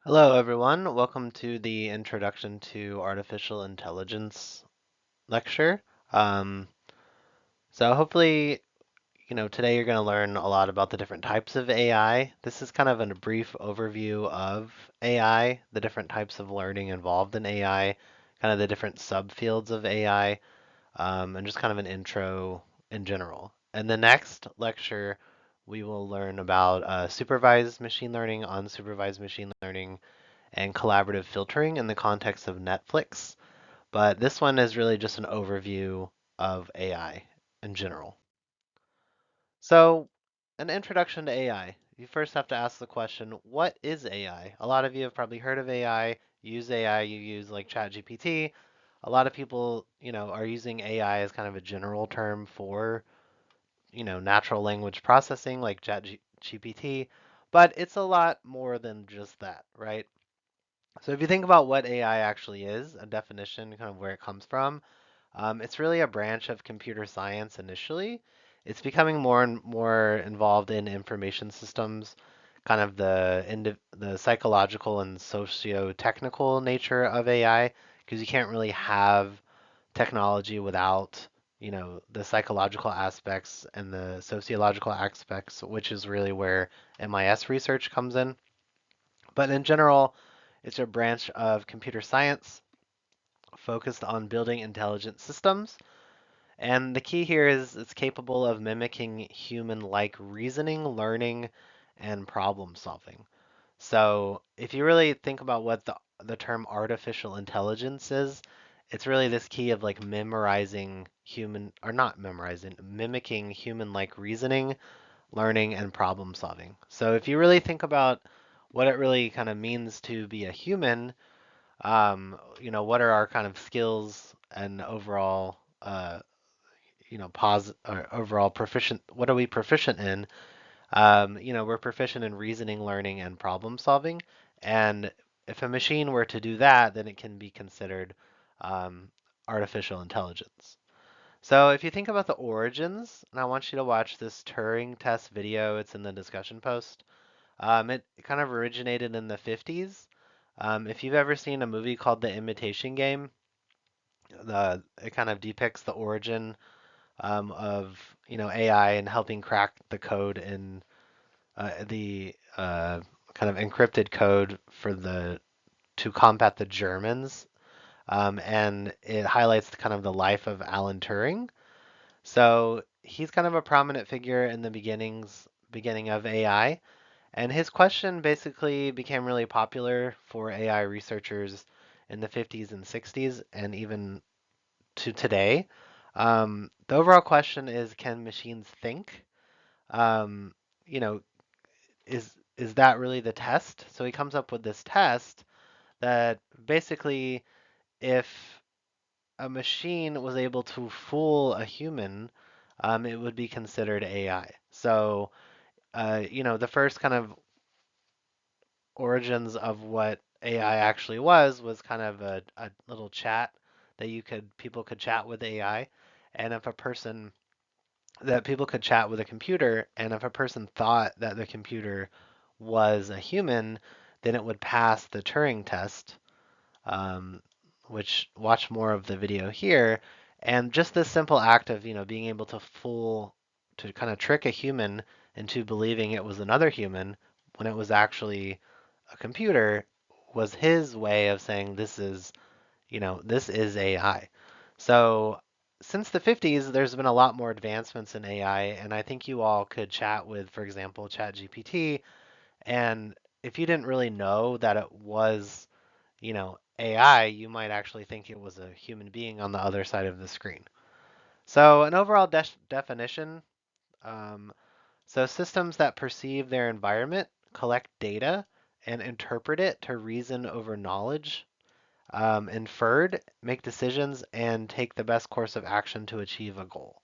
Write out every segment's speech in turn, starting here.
Hello, everyone. Welcome to the Introduction to Artificial Intelligence lecture. Um, so hopefully, today you're going to learn a lot about the different types of AI. This is kind of a brief overview of AI, the different types of learning involved in AI, kind of the different subfields of AI, and just kind of an intro in general. And the next lecture, we will learn about supervised machine learning, unsupervised machine learning, and collaborative filtering in the context of Netflix. But this one is really just an overview of AI in general. So, an introduction to AI. You first have to ask the question, what is AI? A lot of you have probably heard of AI, use AI, you use like ChatGPT. A lot of people, are using AI as kind of a general term for, natural language processing like ChatGPT, but it's a lot more than just that, right? So if you think about what AI actually is, a definition, kind of where it comes from, it's really a branch of computer science initially. It's becoming more and more involved in information systems, kind of the psychological and socio-technical nature of AI, because you can't really have technology without, the psychological aspects and the sociological aspects, which is really where MIS research comes in. But in general, it's a branch of computer science focused on building intelligent systems. And the key here is it's capable of mimicking human-like reasoning, learning, and problem solving. So if you really think about what the term artificial intelligence is, it's really this key of like memorizing human, or not memorizing, mimicking human-like reasoning, learning, and problem solving. So if you really think about what it really kind of means to be a human, what are our kind of skills and overall, or overall proficient, what are we proficient in? We're proficient in reasoning, learning, and problem solving. And if a machine were to do that, then it can be considered um, artificial intelligence. So if you think about the origins, and I want you to watch this Turing test video, it's in the discussion post. It kind of originated in the 50s. If you've ever seen a movie called The Imitation Game, it kind of depicts the origin of AI and helping crack the code in the kind of encrypted code for the to combat the Germans, and it highlights kind of the life of Alan Turing. So he's kind of a prominent figure in the beginning of AI. And his question basically became really popular for AI researchers in the 50s and 60s, and even to today. The overall question is, can machines think? Um, you know, is that really the test? So he comes up with this test that basically, if a machine was able to fool a human, it would be considered AI. So, the first kind of origins of what AI actually was kind of a little chat that people could chat with AI. And if a person that people could chat with a computer, and if a person thought that the computer was a human, then it would pass the Turing test, um, which watch more of the video here. And just this simple act of, being able to kind of trick a human into believing it was another human when it was actually a computer was his way of saying this is AI. So since the 50s, there's been a lot more advancements in AI, and I think you all could chat with, for example, ChatGPT, and if you didn't really know that it was, AI, you might actually think it was a human being on the other side of the screen. So an overall definition, um, so systems that perceive their environment, collect data, and interpret it to reason over knowledge, inferred, make decisions, and take the best course of action to achieve a goal.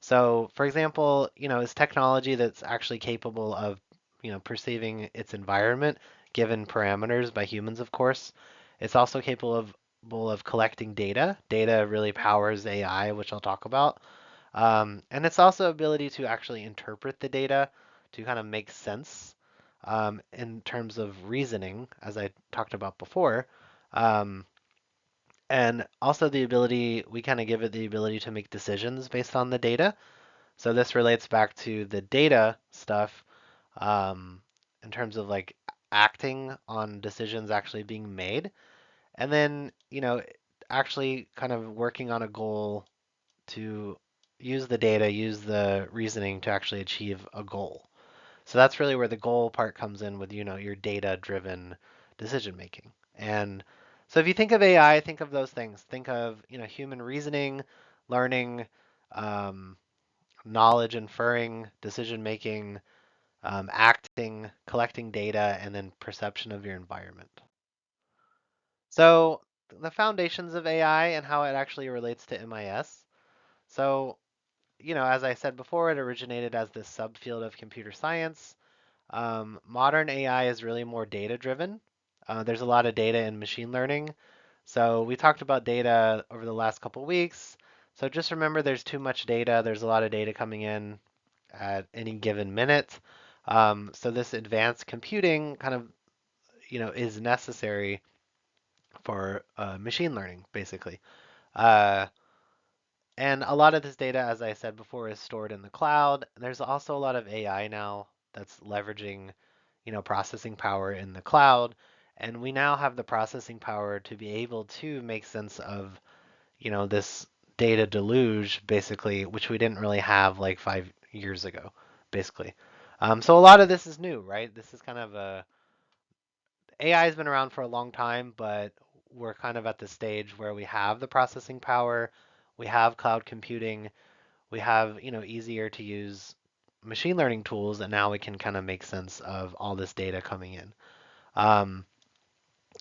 So, for example, is technology that's actually capable of, perceiving its environment given parameters by humans, of course. It's also capable of collecting data. Data really powers AI, which I'll talk about. And it's also ability to actually interpret the data to kind of make sense. in terms of reasoning, as I talked about before. Um, and also the ability, we kind of give it the ability to make decisions based on the data. So this relates back to the data stuff um, in terms of like acting on decisions actually being made. And then, actually kind of working on a goal to use the data, use the reasoning to actually achieve a goal. So that's really where the goal part comes in with, your data-driven decision making. And so if you think of AI, think of those things. Think of, human reasoning, learning, um, knowledge inferring, decision making, acting, collecting data, and then perception of your environment. So the foundations of AI and how it actually relates to MIS. So, as I said before, it originated as this subfield of computer science. Modern AI is really more data driven. There's a lot of data in machine learning. So we talked about data over the last couple of weeks. So just remember there's too much data. There's a lot of data coming in at any given minute. So this advanced computing kind of, is necessary for machine learning, basically. Uh, and a lot of this data, as I said before, is stored in the cloud. There's also a lot of AI now that's leveraging, processing power in the cloud. And we now have the processing power to be able to make sense of, this data deluge, basically, which we didn't really have like 5 years ago, basically. So a lot of this is new, right? This is kind of AI has been around for a long time, but we're kind of at the stage where we have the processing power, we have cloud computing, we have, easier to use machine learning tools, and now we can kind of make sense of all this data coming in. Um,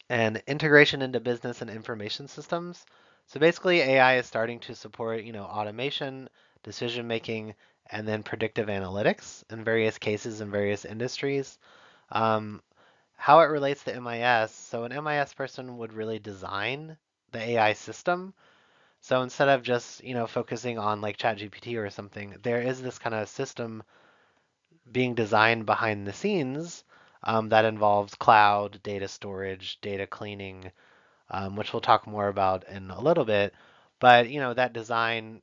and integration into business and information systems. So basically, AI is starting to support, automation, decision making, and then predictive analytics in various cases in various industries. Um, how it relates to MIS. So an MIS person would really design the AI system. So instead of just, focusing on like ChatGPT or something, there is this kind of system being designed behind the scenes that involves cloud, data storage, data cleaning, which we'll talk more about in a little bit. But, that design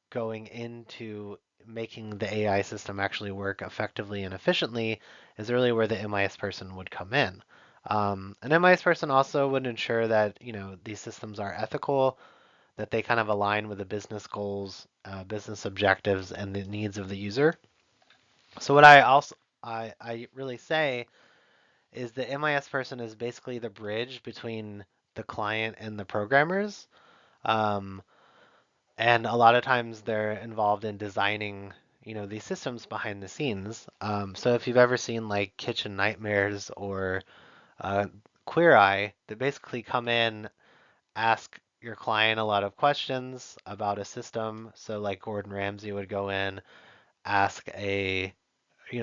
going into making the AI system actually work effectively and efficiently is really where the MIS person would come in. An MIS person also would ensure that these systems are ethical, that they kind of align with the business goals, business objectives, and the needs of the user. So what I really say is the MIS person is basically the bridge between the client and the programmers. Um, and a lot of times they're involved in designing, these systems behind the scenes. So if you've ever seen like Kitchen Nightmares or uh, Queer Eye, they basically come in, ask your client a lot of questions about a system. So like Gordon Ramsay would go in, ask a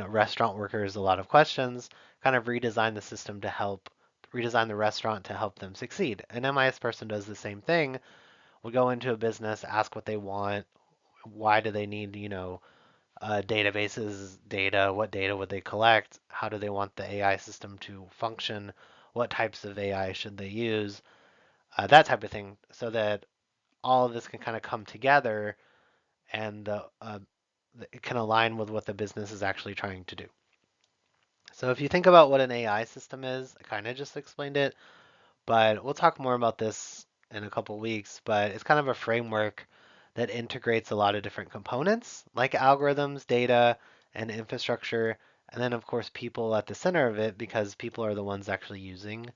restaurant workers a lot of questions, kind of redesign the system to help redesign the restaurant to help them succeed. An MIS person does the same thing. Will go into a business, ask what they want, why do they need, databases, data, what data would they collect, how do they want the AI system to function, what types of AI should they use, that type of thing, so that all of this can kind of come together and it can align with what the business is actually trying to do. So if you think about what an AI system is, I kind of just explained it, but we'll talk more about this in a couple weeks. But it's kind of a framework that integrates a lot of different components like algorithms, data, and infrastructure, and then of course people at the center of it because people are the ones actually using,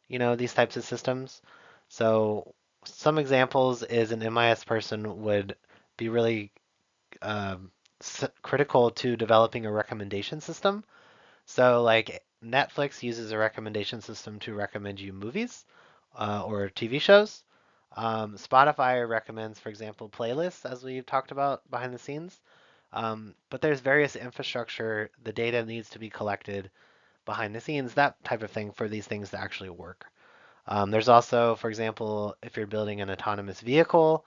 these types of systems. So some examples is an MIS person would be really um, critical to developing a recommendation system. So, like Netflix uses a recommendation system to recommend you movies or TV shows. Spotify recommends, for example, playlists, as we've talked about behind the scenes. But there's various infrastructure, the data needs to be collected behind the scenes, that type of thing for these things to actually work. There's also, for example, if you're building an autonomous vehicle,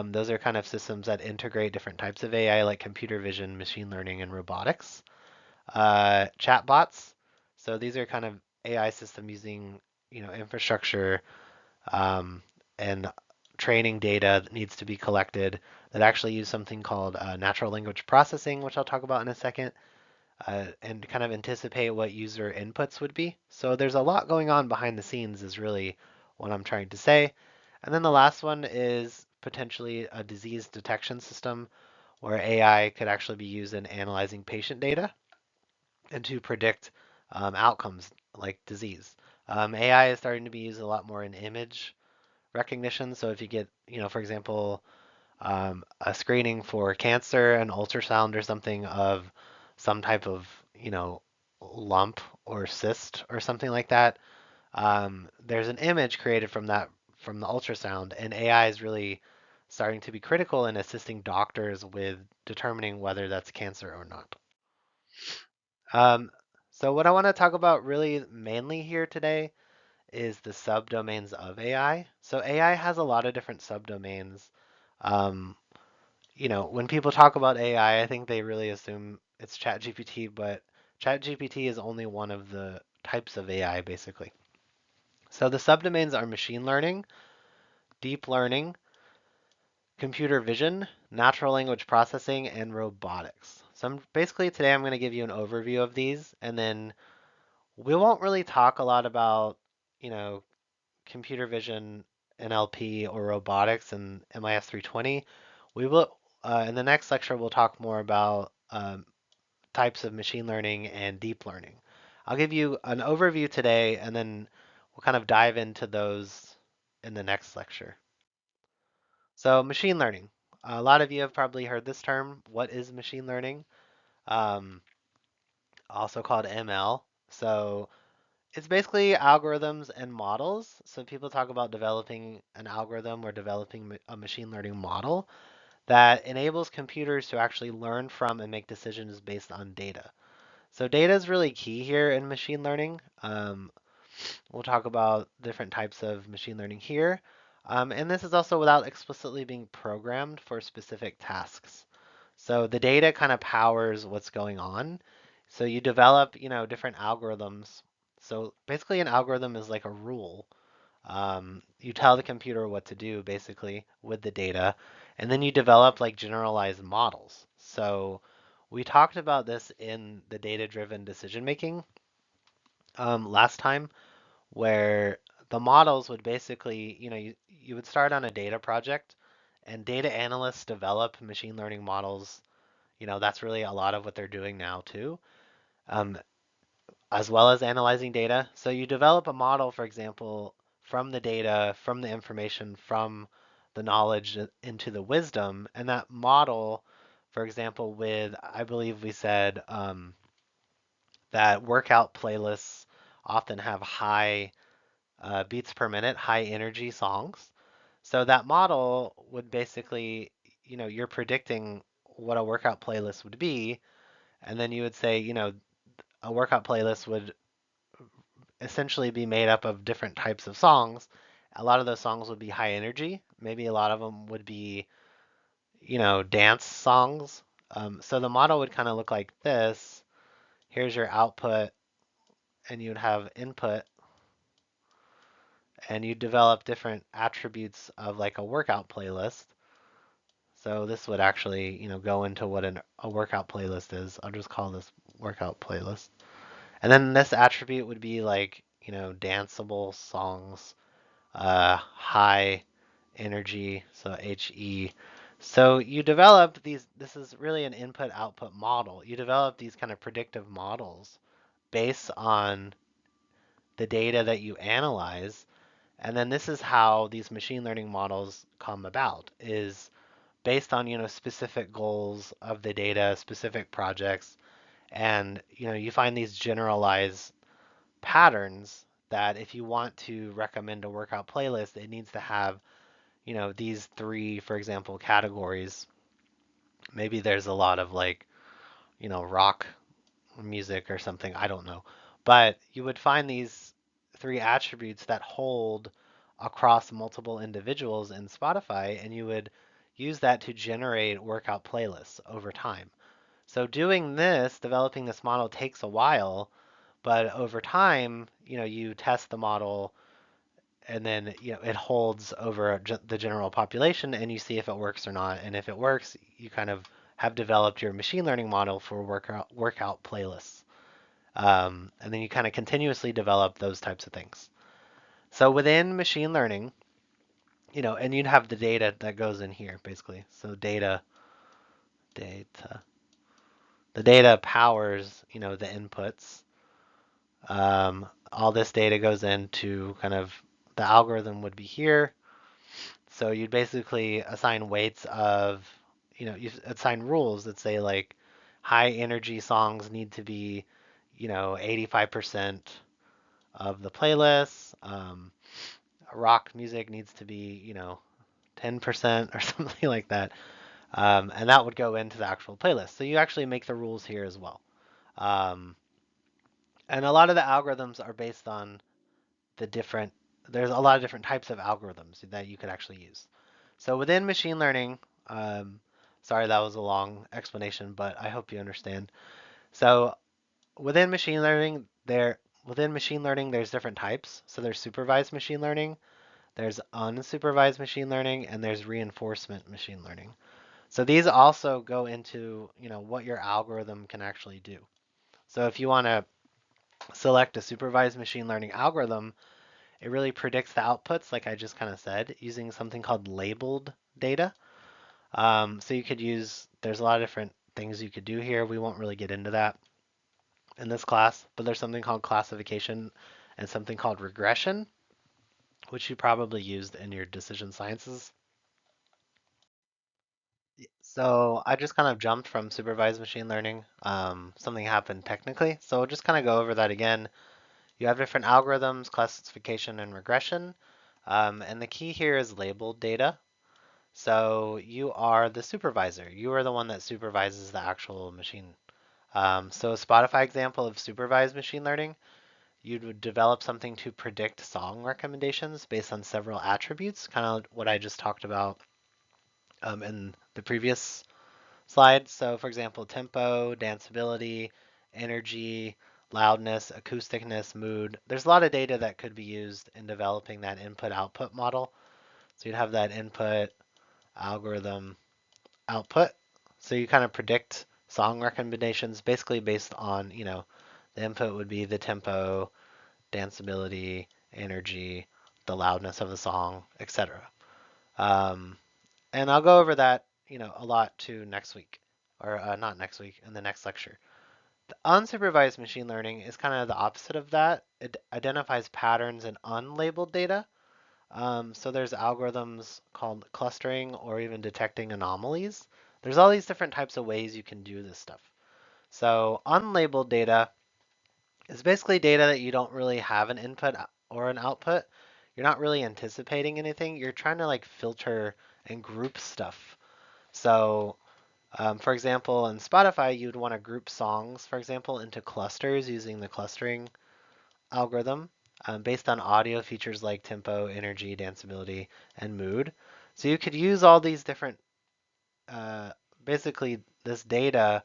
those are kind of systems that integrate different types of AI like computer vision, machine learning, and robotics. chatbots. So these are kind of AI system using, infrastructure um, and training data that needs to be collected that actually use something called natural language processing, which I'll talk about in a second, and kind of anticipate what user inputs would be. So there's a lot going on behind the scenes is really what I'm trying to say. And then the last one is potentially a disease detection system where AI could actually be used in analyzing patient data and to predict outcomes like disease. AI is starting to be used a lot more in image recognition. So if you get, for example, a screening for cancer, an ultrasound or something of some type of, lump or cyst or something like that, there's an image created from that from the ultrasound, and AI is really starting to be critical in assisting doctors with determining whether that's cancer or not. Um, so what I want to talk about really mainly here today is the subdomains of AI. So AI has a lot of different subdomains. Um, when people talk about AI, I think they really assume it's ChatGPT, but ChatGPT is only one of the types of AI, basically. So the subdomains are machine learning, deep learning, computer vision, natural language processing, and robotics. So basically today I'm going to give you an overview of these, and then we won't really talk a lot about, you know, computer vision, NLP, or robotics and MIS 320. We will, in the next lecture, we'll talk more about types of machine learning and deep learning. I'll give you an overview today, and then we'll kind of dive into those in the next lecture. So, machine learning. A lot of you have probably heard this term. What is machine learning? Um, Also called ML. So, it's basically algorithms and models. So, people talk about developing an algorithm or developing a machine learning model that enables computers to actually learn from and make decisions based on data. So data is really key here in machine learning. We'll talk about different types of machine learning here. And this is also without explicitly being programmed for specific tasks. So the data kind of powers what's going on. So you develop, different algorithms. So basically an algorithm is like a rule. You tell the computer what to do basically with the data, and then you develop like generalized models. So we talked about this in the data-driven decision making last time, where the models would basically, you would start on a data project, and data analysts develop machine learning models. That's really a lot of what they're doing now too, um, as well as analyzing data. So you develop a model, for example, from the data, from the information, from the knowledge into the wisdom, and that model, for example, with I believe we said that workout playlists often have high beats per minute, high energy songs. So that model would basically, you're predicting what a workout playlist would be, and then you would say, a workout playlist would essentially be made up of different types of songs. A lot of those songs would be high energy. Maybe a lot of them would be, dance songs. So the model would kind of look like this. Here's your output, and you'd have input, and you develop different attributes of like a workout playlist. So this would actually, go into what a workout playlist is. I'll just call this workout playlist. And then this attribute would be like, danceable songs, high energy, so HE. So you develop these, this is really an input output model. You develop these kind of predictive models based on the data that you analyze. And then this is how these machine learning models come about is based on, specific goals of the data, specific projects, and, you find these generalized patterns that if you want to recommend a workout playlist, it needs to have, these three, for example, categories. Maybe there's a lot of like, rock music or something, I don't know. But you would find these three attributes that hold across multiple individuals in Spotify, and you would use that to generate workout playlists over time. So doing this, developing this model takes a while, but over time, you test the model and then, it holds over the general population and you see if it works or not. And if it works, you kind of have developed your machine learning model for workout playlists. And then you kind of continuously develop those types of things. So within machine learning, and you'd have the data that goes in here basically. So data, the data powers, the inputs. All this data goes into kind of the algorithm would be here. So you'd basically assign weights of, you assign rules that say like high energy songs need to be, 85% of the playlist. Rock music needs to be, 10% or something like that. And that would go into the actual playlist. So you actually make the rules here as well. Um, and a lot of the algorithms are based on the different, there's a lot of different types of algorithms that you could actually use. So within machine learning, um, sorry that was a long explanation, but I hope you understand. So within machine learning, there's different types. So there's supervised machine learning, there's unsupervised machine learning, and there's reinforcement machine learning. So these also go into, what your algorithm can actually do. So if you want to select a supervised machine learning algorithm, it really predicts the outputs, like I just kind of said, using something called labeled data. So you could use, there's a lot of different things you could do here. We won't really get into that in this class, but there's something called classification and something called regression, which you probably used in your decision sciences. So I just kind of jumped from supervised machine learning. Something happened technically. So we'll just kind of go over that again. You have different algorithms, classification and regression. And the key here is labeled data. So you are the supervisor. You are the one that supervises the actual machine. So a Spotify example of supervised machine learning, you would develop something to predict song recommendations based on several attributes, kind of what I just talked about in the previous slide. So for example, tempo, danceability, energy, loudness, acousticness, mood. There's a lot of data that could be used in developing that input-output model. So you'd have that input, algorithm, output. So you kind of predict song recommendations basically based on, the input would be the tempo, danceability, energy, the loudness of the song, etc. Um, and I'll go over that, a lot too next week, or not next week, in the next lecture. The unsupervised machine learning is kind of the opposite of that. It identifies patterns in unlabeled data. So there's algorithms called clustering or even detecting anomalies. There's all these different types of ways you can do this stuff. So unlabeled data is basically data that you don't really have an input or an output. You're not really anticipating anything. You're trying to like filter and group stuff. So for example, in Spotify, you'd want to group songs, for example, into clusters using the clustering algorithm based on audio features like tempo, energy, danceability, and mood. So you could use all these different, uh, basically this data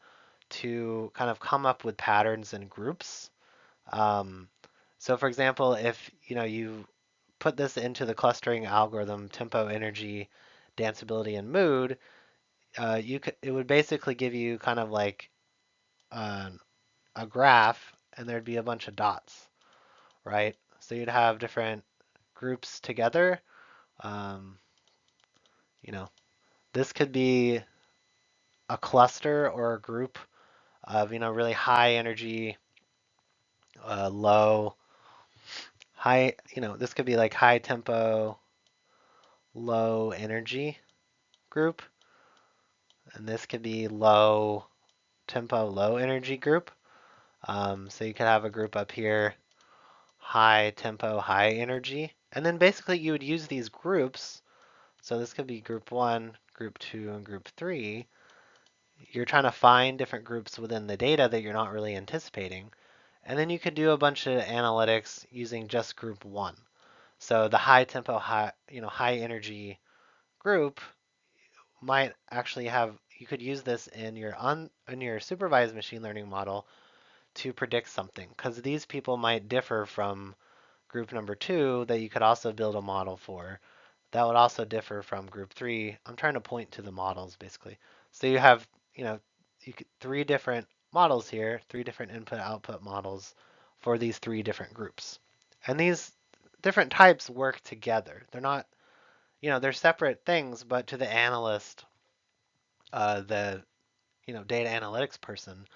to kind of come up with patterns and groups. Um, so for example, if you put this into the clustering algorithm, tempo, energy, danceability, and mood, it would basically give you kind of like uh, a graph, and there'd be a bunch of dots, right? So you'd have different groups together. Um, you know, this could be a cluster or a group of, really high energy, low, high, this could be like high tempo, low energy group. And this could be low tempo, low energy group. So you could have a group up here, high tempo, high energy. And then basically you would use these groups. So this could be group one, group two, and group three. You're trying to find different groups within the data that you're not really anticipating. And then you could do a bunch of analytics using just group one. So the high tempo, high energy group might actually have, you could use this in your supervised machine learning model to predict something, because these people might differ from group number 2 that you could also build a model for. That would also differ from group 3. I'm trying to point to the models basically. So you have, you know, 3 different models here, 3 different input-output models for these 3 different groups. And these different types work together. They're not, they're separate things, but to the analyst, the, data analytics person,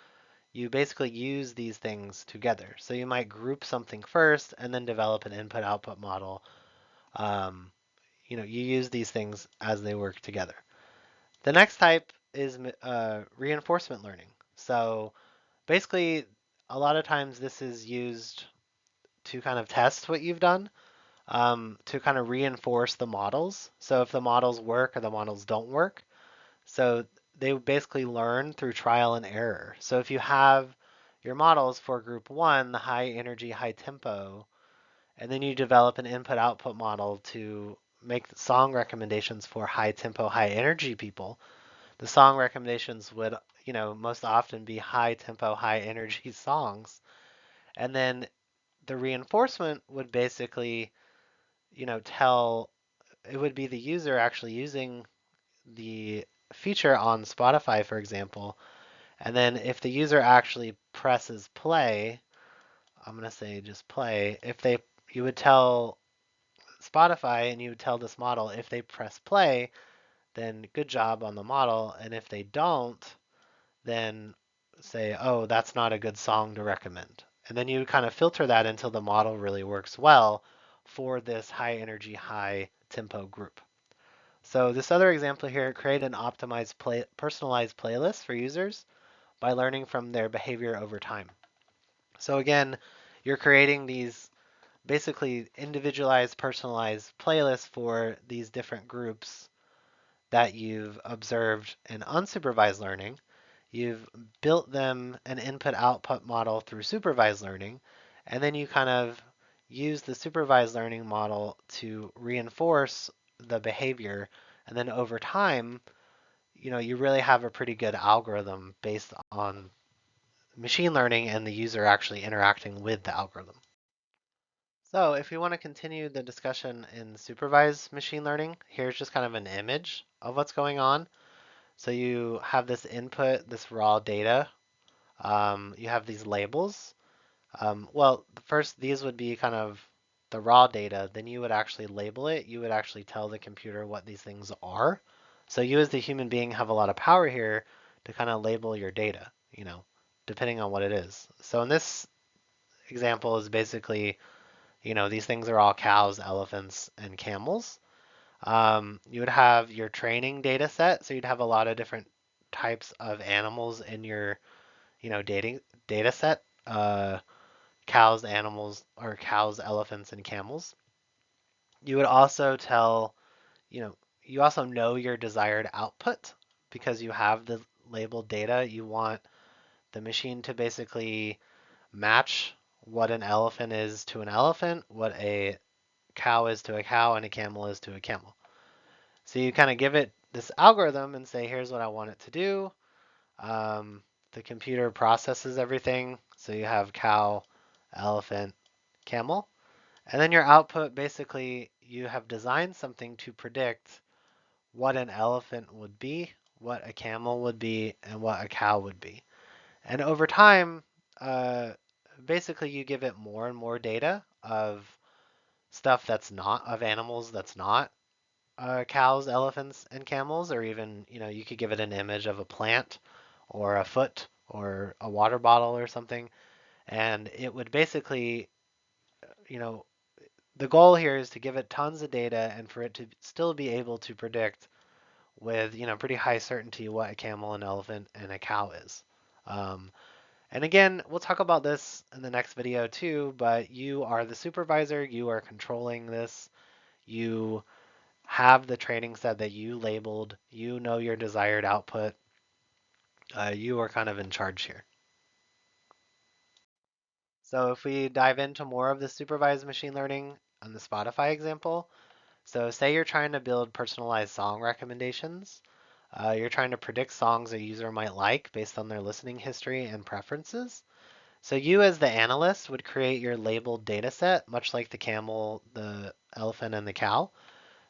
you basically use these things together. So you might group something first and then develop an input-output model. Um, you use these things as they work together. The next type is reinforcement learning. So basically, a lot of times this is used to kind of test what you've done, to kind of reinforce the models. So if the models work or the models don't work, so they basically learn through trial and error. So if you have your models for group 1, the high energy, high tempo, and then you develop an input-output model to make song recommendations for high tempo, high energy people, the song recommendations would, most often be high tempo, high energy songs. And then the reinforcement would basically, tell, it would be the user actually using the feature on Spotify, for example. And then if the user actually presses play, I'm going to say just play, you would tell Spotify and you would tell this model if they press play, then good job on the model. And if they don't, then say, oh, that's not a good song to recommend. And then you kind of filter that until the model really works well for this high energy, high tempo group. So this other example here, create an optimized personalized playlist for users by learning from their behavior over time. So again, you're creating these basically individualized, personalized playlists for these different groups that you've observed in unsupervised learning. You've built them an input-output model through supervised learning, and then you kind of use the supervised learning model to reinforce the behavior. And then over time, you really have a pretty good algorithm based on machine learning and the user actually interacting with the algorithm. So if we want to continue the discussion in supervised machine learning, here's just kind of an image of what's going on. So you have this input, this raw data. You have these labels. Well, first these would be kind of the raw data. Then you would actually label it. You would actually tell the computer what these things are. So you as the human being have a lot of power here to kind of label your data, depending on what it is. So in this example is basically, these things are all cows, elephants, and camels. You would have your training data set, so you'd have a lot of different types of animals in your, data set. Cows, animals, or cows, elephants, and camels. You would also tell, you also know your desired output because you have the labeled data. You want the machine to basically match what an elephant is to an elephant, what a cow is to a cow, and a camel is to a camel. So you kind of give it this algorithm and say, here's what I want it to do. The computer processes everything. So you have cow, elephant, camel. And then your output, basically, you have designed something to predict what an elephant would be, what a camel would be, and what a cow would be. And over time, uh, basically you give it more and more data of stuff that's not, of animals that's not cows, elephants, and camels, or even, you could give it an image of a plant or a foot or a water bottle or something. And it would basically, you know, the goal here is to give it tons of data and for it to still be able to predict with, pretty high certainty what a camel, an elephant, and a cow is. Um, and again, we'll talk about this in the next video too, but you are the supervisor, you are controlling this, you have the training set that you labeled, you know your desired output, you are kind of in charge here. So if we dive into more of the supervised machine learning on the Spotify example, so say you're trying to build personalized song recommendations. You're trying to predict songs a user might like based on their listening history and preferences. So you as the analyst would create your labeled data set, much like the camel, the elephant, and the cow.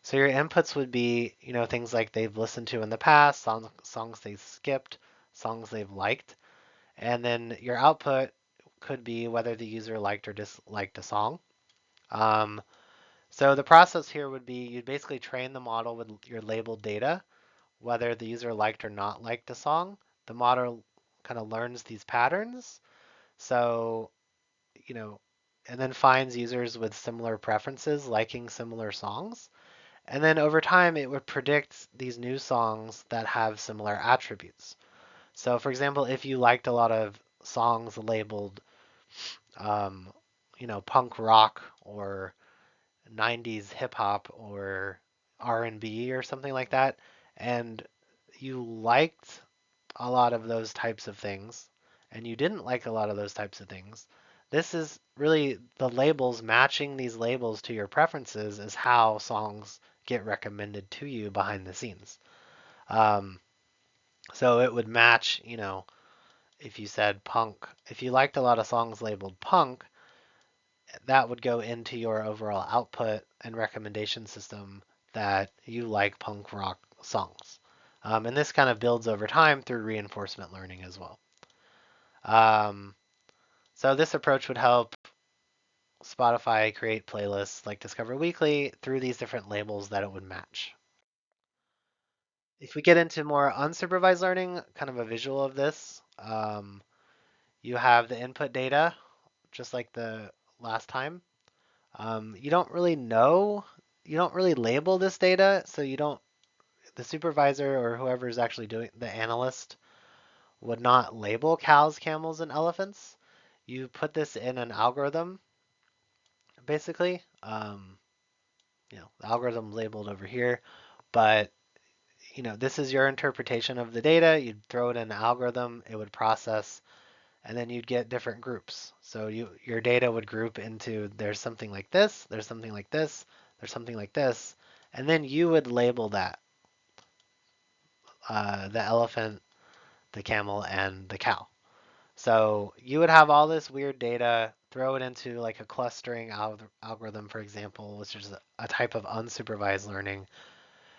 So your inputs would be, things like they've listened to in the past, songs they've skipped, songs they've liked. And then your output could be whether the user liked or disliked a song. Um, so the process here would be you'd basically train the model with your labeled data, whether the user liked or not liked a song. The model kind of learns these patterns. So, you know, and then finds users with similar preferences, liking similar songs. And then over time, it would predict these new songs that have similar attributes. So, for example, if you liked a lot of songs labeled, um, punk rock or 90s hip hop or R&B or something like that, and you liked a lot of those types of things, and you didn't like a lot of those types of things, this is really the labels matching these labels to your preferences is how songs get recommended to you behind the scenes. Um, so it would match, if you said punk, if you liked a lot of songs labeled punk, that would go into your overall output and recommendation system that you like punk rock songs. And this kind of builds over time through reinforcement learning as well. Um, so this approach would help Spotify create playlists like Discover Weekly through these different labels that it would match. If we get into more unsupervised learning, kind of a visual of this, you have the input data, just like the last time. You don't really know, you don't really label this data, so you don't, the supervisor or whoever is actually doing, the analyst would not label cows, camels, and elephants. You put this in an algorithm, basically. The algorithm labeled over here, but this is your interpretation of the data. You'd throw it in an algorithm, it would process, and then you'd get different groups. So your data would group into there's something like this, there's something like this, there's something like this, and then you would label that the elephant, the camel, and the cow. So you would have all this weird data, throw it into like a clustering algorithm, for example, which is a type of unsupervised learning.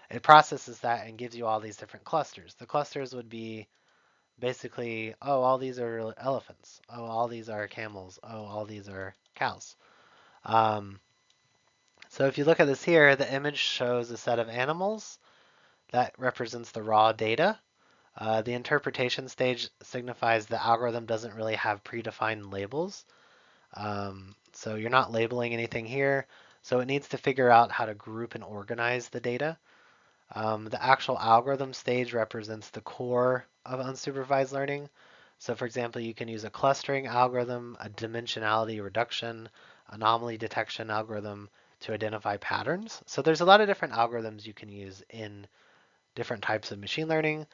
It processes that and gives you all these different clusters. The clusters would be basically, oh, all these are elephants. Oh, all these are camels. Oh, all these are cows. Um, so if you look at this here, the image shows a set of animals that represents the raw data. The interpretation stage signifies the algorithm doesn't really have predefined labels. So you're not labeling anything here. So it needs to figure out how to group and organize the data. The actual algorithm stage represents the core of unsupervised learning. So for example, you can use a clustering algorithm, a dimensionality reduction, anomaly detection algorithm to identify patterns. So there's a lot of different algorithms you can use in different types of machine learning.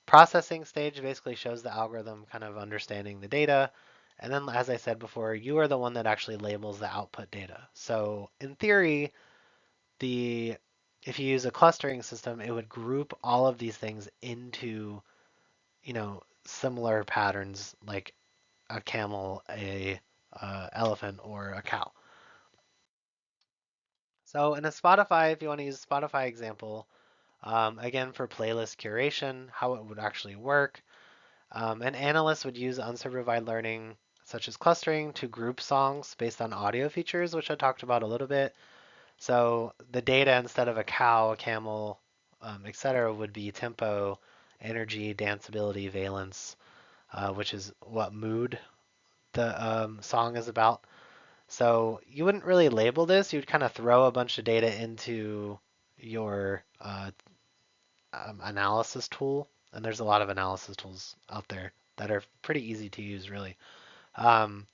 Processing stage basically shows the algorithm kind of understanding the data. And then, as I said before, you are the one that actually labels the output data. So in theory, the if you use a clustering system, it would group all of these things into, similar patterns like a camel, a elephant, or a cow. So in a Spotify, if you want to use a Spotify example, again for playlist curation, how it would actually work, an analyst would use unsupervised learning, such as clustering, to group songs based on audio features, which I talked about a little bit. So the data instead of a cow, a camel, etc., would be tempo, energy, danceability, valence, which is what mood the song is about. So you wouldn't really label this. You'd kind of throw a bunch of data into your analysis tool, and there's a lot of analysis tools out there that are pretty easy to use, really. Um,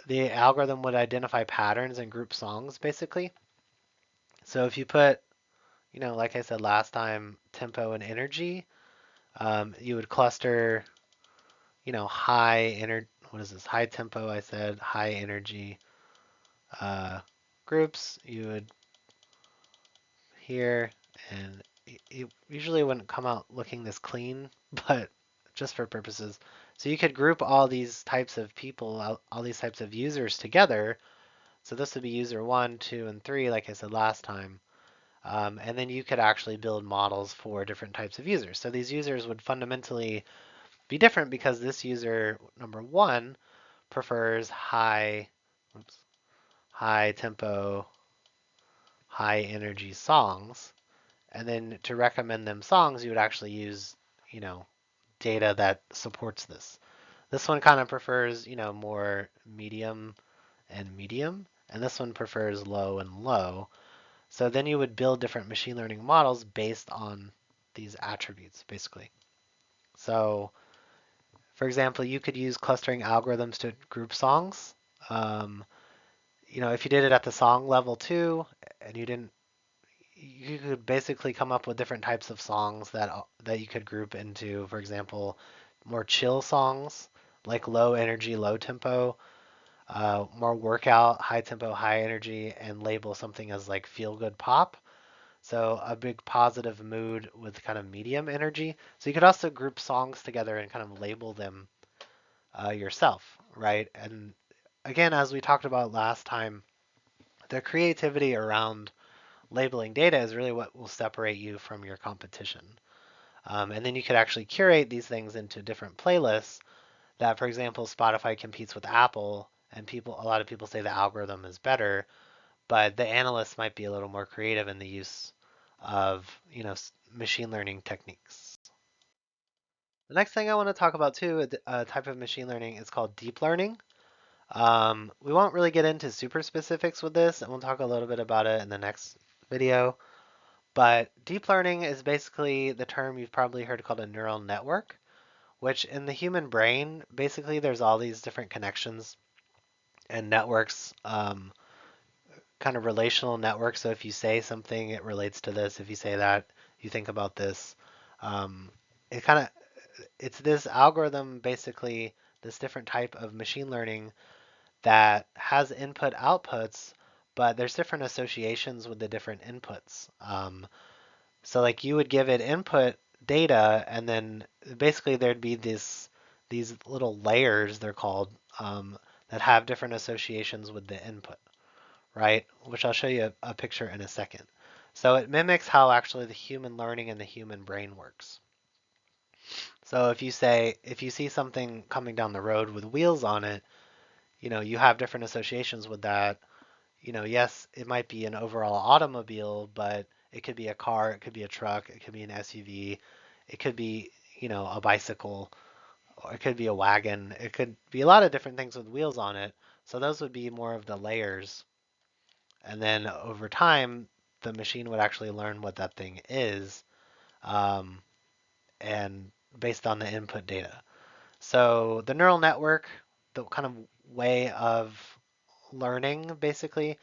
the algorithm would identify patterns and group songs, basically. So if you put like I said last time, tempo and energy, you would cluster, what is this? High tempo, I said, high energy uh, groups. You would here and it usually wouldn't come out looking this clean, but just for purposes. So you could group all these types of people, all these types of users together. So this would be user one, two, and three, like I said last time. And then you could actually build models for different types of users. So these users would fundamentally be different because this user, number one, prefers oops, high tempo, high energy songs. And then to recommend them songs, you would actually use, you know, data that supports this. This one kind of prefers, more medium and medium, and this one prefers low and low. So then you would build different machine learning models based on these attributes, basically. So, for example, you could use clustering algorithms to group songs. Um, if you did it at the song level too, and you could basically come up with different types of songs that you could group into, for example, more chill songs like low energy, low tempo, more workout, high tempo, high energy, and label something as like feel good pop. So a big positive mood with kind of medium energy. So you could also group songs together and kind of label them yourself, right? And again, as we talked about last time, the creativity around labeling data is really what will separate you from your competition. And then you could actually curate these things into different playlists that, for example, Spotify competes with Apple, and a lot of people say the algorithm is better, but the analysts might be a little more creative in the use of, machine learning techniques. The next thing I want to talk about too, a type of machine learning, is called deep learning. We won't really get into super specifics with this, and we'll talk a little bit about it in the next video. But deep learning is basically the term you've probably heard called a neural network, which in the human brain, basically there's all these different connections and networks, kind of relational networks. So if you say something, it relates to this. If you say that, you think about this. Um, it kind of it's this algorithm, basically this different type of machine learning that has input outputs, but there's different associations with the different inputs. So like you would give it input data, and then basically there'd be these little layers, they're called, that have different associations with the input, right? Which I'll show you a picture in a second. So it mimics how actually the human learning and the human brain works. So if you see something coming down the road with wheels on it, you have different associations with that. Yes, it might be an overall automobile, but it could be a car, it could be a truck, it could be an SUV, it could be, a bicycle, or it could be a wagon. It could be a lot of different things with wheels on it. So those would be more of the layers. And then over time, the machine would actually learn what that thing is, um, and based on the input data. So the neural network, the kind of way of learning, basically,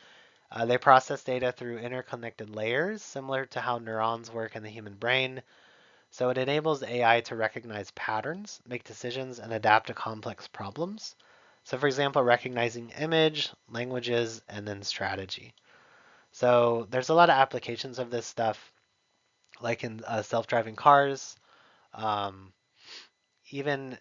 they process data through interconnected layers, similar to how neurons work in the human brain. So it enables AI to recognize patterns, make decisions, and adapt to complex problems. So, for example, recognizing image, languages, and then strategy. So there's a lot of applications of this stuff, like in self-driving cars, um, even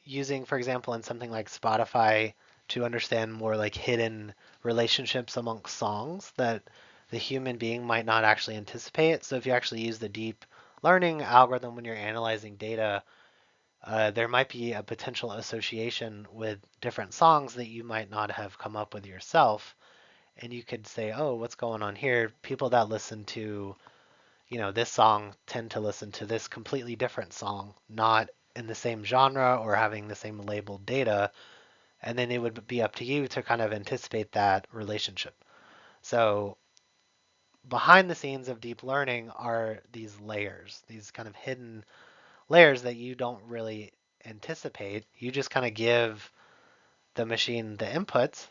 using, for example, in something like Spotify to understand more like hidden relationships amongst songs that the human being might not actually anticipate. So if you actually use the deep learning algorithm when you're analyzing data, there might be a potential association with different songs that you might not have come up with yourself. And you could say, oh, what's going on here? People that listen to, this song tend to listen to this completely different song, not in the same genre or having the same labeled data. And then it would be up to you to kind of anticipate that relationship. So behind the scenes of deep learning are these layers, these kind of hidden layers that you don't really anticipate. You just kind of give the machine the inputs,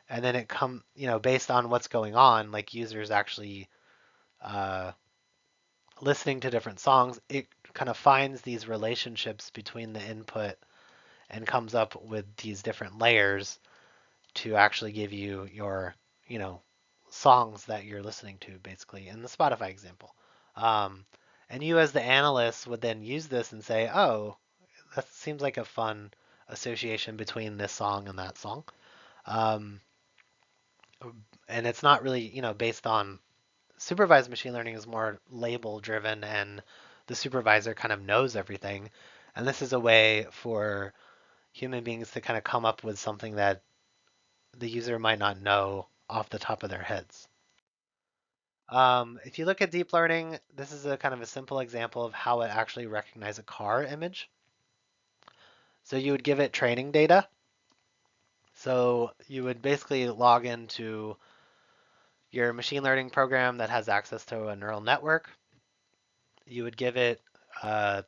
and then based on what's going on, like users actually uh, listening to different songs, it kind of finds these relationships between the input and comes up with these different layers to actually give you your, songs that you're listening to, basically, in the Spotify example. Um, and you as the analyst would then use this and say, oh, that seems like a fun association between this song and that song. Um, and it's not really, based on supervised machine learning is more label driven and the supervisor kind of knows everything. And this is a way for human beings to kind of come up with something that the user might not know off the top of their heads. If you look at deep learning, this is a kind of a simple example of how it actually recognizes a car image. So you would give it training data. So you would basically log into your machine learning program that has access to a neural network. You would give it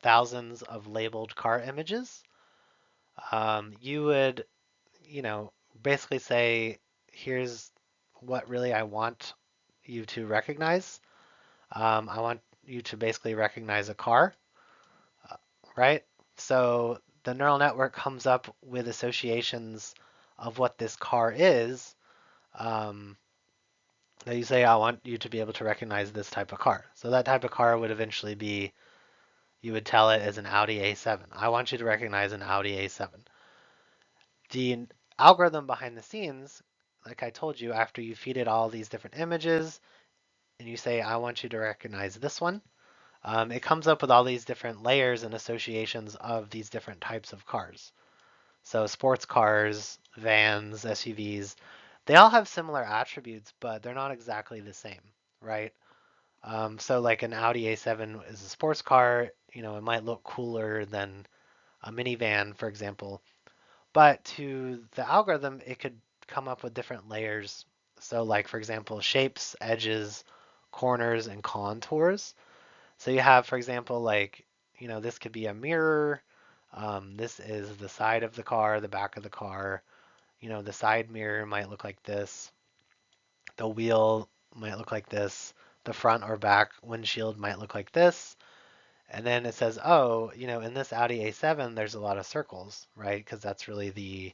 thousands of labeled car images. You would, you know, basically say, here's what really I want you to recognize. I want you to basically recognize a car, uh, right? So the neural network comes up with associations of what this car is. Um, that you say, I want you to be able to recognize this type of car. So that type of car would eventually be, you would tell it as an Audi A7. I want you to recognize an Audi A7. The algorithm behind the scenes, like I told you, after you feed it all these different images and you say, I want you to recognize this one, it comes up with all these different layers and associations of these different types of cars. So sports cars, vans, SUVs, they all have similar attributes, but they're not exactly the same, right? So like an Audi A7 is a sports car, it might look cooler than a minivan, for example. But to the algorithm, it could come up with different layers. So like, for example, shapes, edges, corners, and contours. So you have, for example, like, this could be a mirror. This is the side of the car, the back of the car. The side mirror might look like this. The wheel might look like this. The front or back windshield might look like this. And then it says, oh, in this Audi A7, there's a lot of circles, right? Because that's really the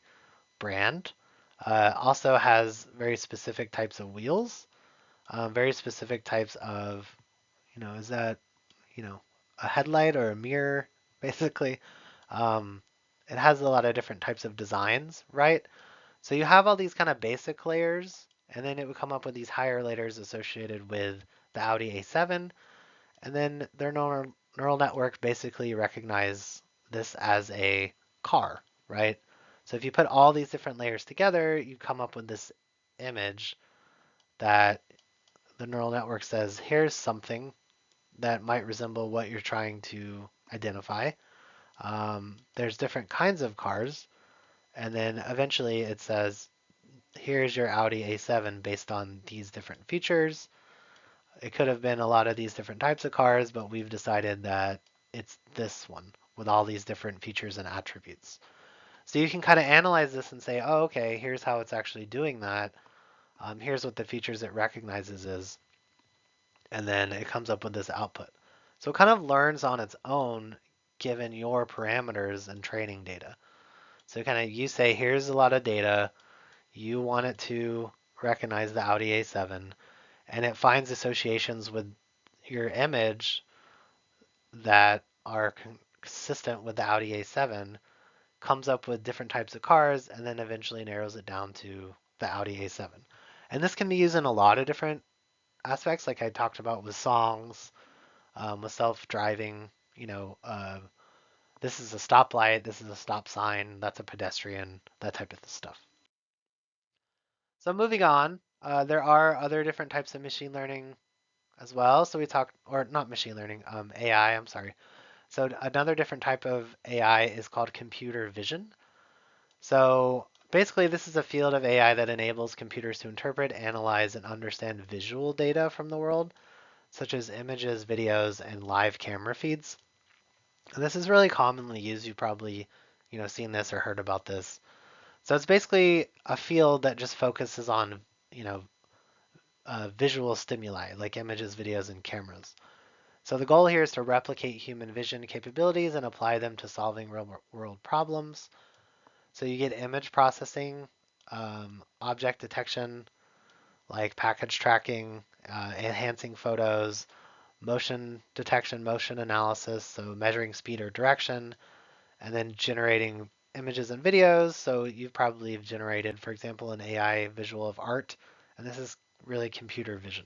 brand. Also has very specific types of wheels, very specific types of, is that, you know, a headlight or a mirror, basically. Um, it has a lot of different types of designs, right? So you have all these kind of basic layers, and then it would come up with these higher layers associated with the Audi A7, and then their neural network basically recognize this as a car, right? So if you put all these different layers together, you come up with this image that the neural network says, here's something that might resemble what you're trying to identify. There's different kinds of cars, and then eventually it says, here's your Audi A7 based on these different features. It could have been a lot of these different types of cars, but we've decided that it's this one with all these different features and attributes. So you can kind of analyze this and say, oh, okay, here's how it's actually doing that. Here's what the features it recognizes is, and then it comes up with this output. So it kind of learns on its own given your parameters and training data. So kind of you say, here's a lot of data. You want it to recognize the Audi A7, and it finds associations with your image that are consistent with the Audi A7, comes up with different types of cars, and then eventually narrows it down to the Audi A7. And this can be used in a lot of different aspects, like I talked about with songs, with self-driving. This is a stoplight, this is a stop sign, that's a pedestrian, that type of stuff. So moving on, there are other different types of machine learning as well. So we talked, or not machine learning, AI, I'm sorry. So another different type of AI is called computer vision. So basically, this is a field of AI that enables computers to interpret, analyze, and understand visual data from the world, such as images, videos, and live camera feeds. And this is really commonly used. You've probably, seen this or heard about this. So it's basically a field that just focuses on, you know, visual stimuli like images, videos, and cameras. So the goal here is to replicate human vision capabilities and apply them to solving real world problems. So you get image processing, object detection, like package tracking, enhancing photos, motion detection, motion analysis, so measuring speed or direction, and then generating images and videos. So you've probably generated, for example, an AI visual of art, and this is really computer vision.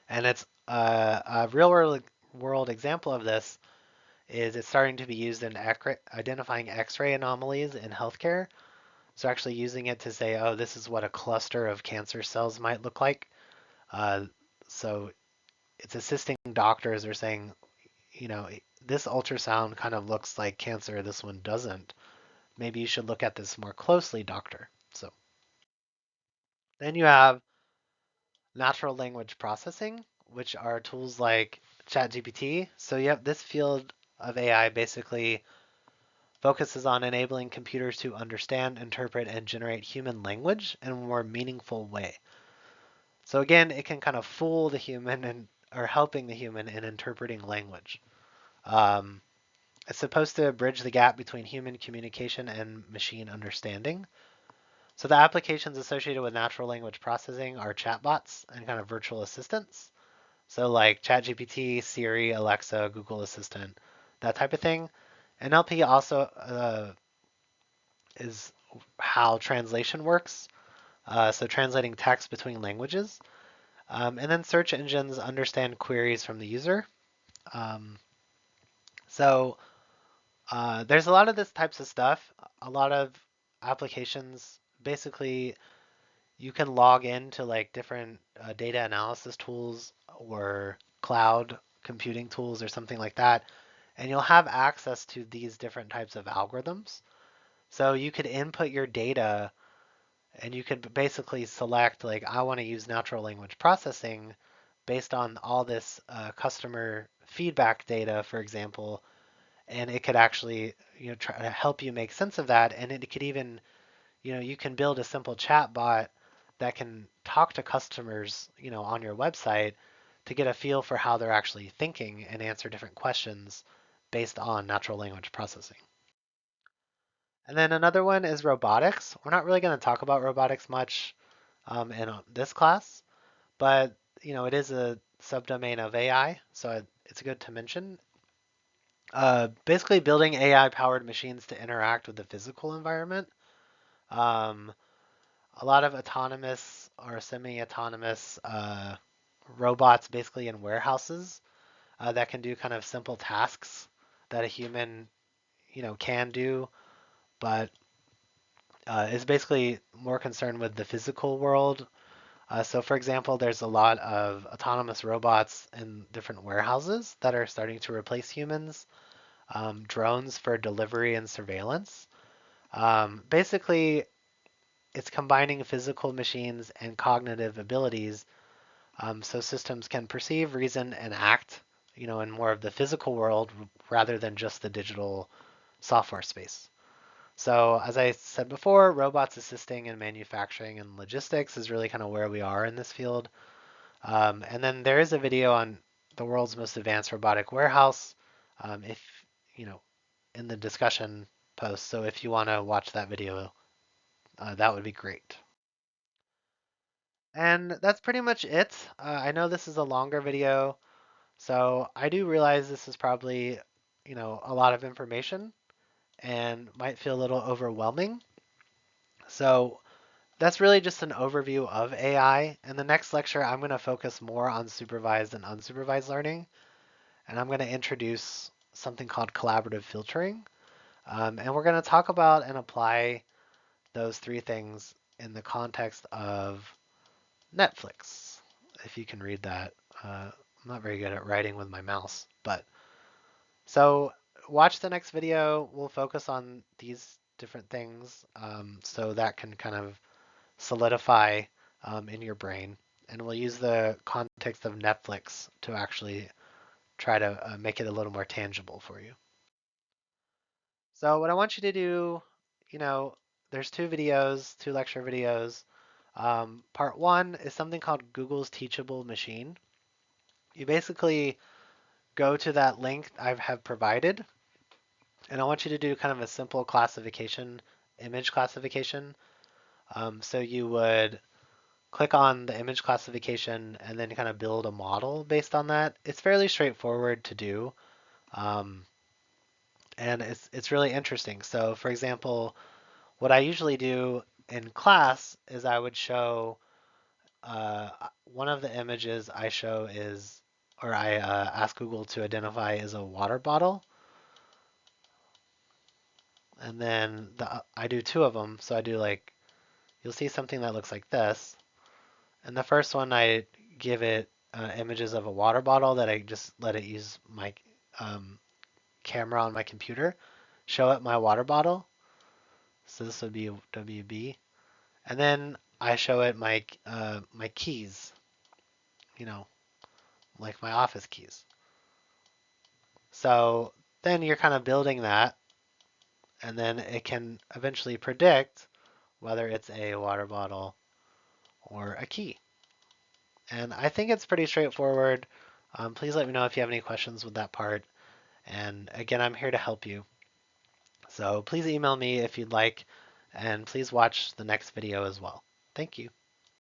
And it's a real world example of this is it's starting to be used in identifying X-ray anomalies in healthcare. So actually using it to say, oh, this is what a cluster of cancer cells might look like. Uh, so it's assisting doctors or saying, you know, this ultrasound kind of looks like cancer, this one doesn't. Maybe you should look at this more closely, doctor. So then you have natural language processing, which are tools like ChatGPT. So yep, this field of AI basically focuses on enabling computers to understand, interpret, and generate human language in a more meaningful way. So again, it can kind of fool the human and or helping the human in interpreting language. Um, it's supposed to bridge the gap between human communication and machine understanding. So the applications associated with natural language processing are chatbots and kind of virtual assistants. So like ChatGPT, Siri, Alexa, Google Assistant, that type of thing. NLP also is how translation works. So translating text between languages. And then search engines understand queries from the user. Um, so there's a lot of this types of stuff. A lot of applications. Basically, you can log into like different data analysis tools or cloud computing tools or something like that, and you'll have access to these different types of algorithms. So you could input your data and you could basically select like I want to use natural language processing based on all this customer feedback data, for example, and it could actually try to help you make sense of that, and it could even you can build a simple chat bot that can talk to customers on your website to get a feel for how they're actually thinking and answer different questions based on natural language processing. And then another one is robotics. We're not really going to talk about robotics much in this class, but it is a subdomain of AI, so it's good to mention. Basically, building AI-powered machines to interact with the physical environment. Um, a lot of autonomous or semi-autonomous robots, basically in warehouses, that can do kind of simple tasks that a human, can do, but is basically more concerned with the physical world. So, for example, there's a lot of autonomous robots in different warehouses that are starting to replace humans, drones for delivery and surveillance. Basically, it's combining physical machines and cognitive abilities so systems can perceive, reason, and act, in more of the physical world rather than just the digital software space. So, as I said before, robots assisting in manufacturing and logistics is really kind of where we are in this field. And then there is a video on the world's most advanced robotic warehouse, if you know, in the discussion post. So if you want to watch that video, that would be great. And that's pretty much it. I know this is a longer video, so I do realize this is probably, a lot of information and might feel a little overwhelming. So that's really just an overview of AI. In the next lecture, I'm going to focus more on supervised and unsupervised learning, and I'm going to introduce something called collaborative filtering. And we're going to talk about and apply those three things in the context of Netflix, if you can read that. I'm not very good at writing with my mouse, but so watch the next video. We'll focus on these different things so that can kind of solidify in your brain. And we'll use the context of Netflix to actually try to make it a little more tangible for you. So what I want you to do, you know, there's two videos, two lecture videos. Part one is something called Google's Teachable Machine. You basically go to that link I have provided, and I want you to do kind of a simple classification, image classification. So you would click on the image classification and then kind of build a model based on that. It's fairly straightforward to do, um, and it's really interesting. So, for example, what I usually do in class is I would show one of the images I show is, or I ask Google to identify is a water bottle, and then I do two of them. So I do like you'll see something that looks like this. And the first one, I give it images of a water bottle that I just let it use my um, camera on my computer, show it my water bottle. So this would be WB. And then I show it my keys, you know, like my office keys. So then you're kind of building that, and then it can eventually predict whether it's a water bottle or a key. And I think it's pretty straightforward. Please let me know if you have any questions with that part. And again, I'm here to help you. So please email me if you'd like, and please watch the next video as well. Thank you.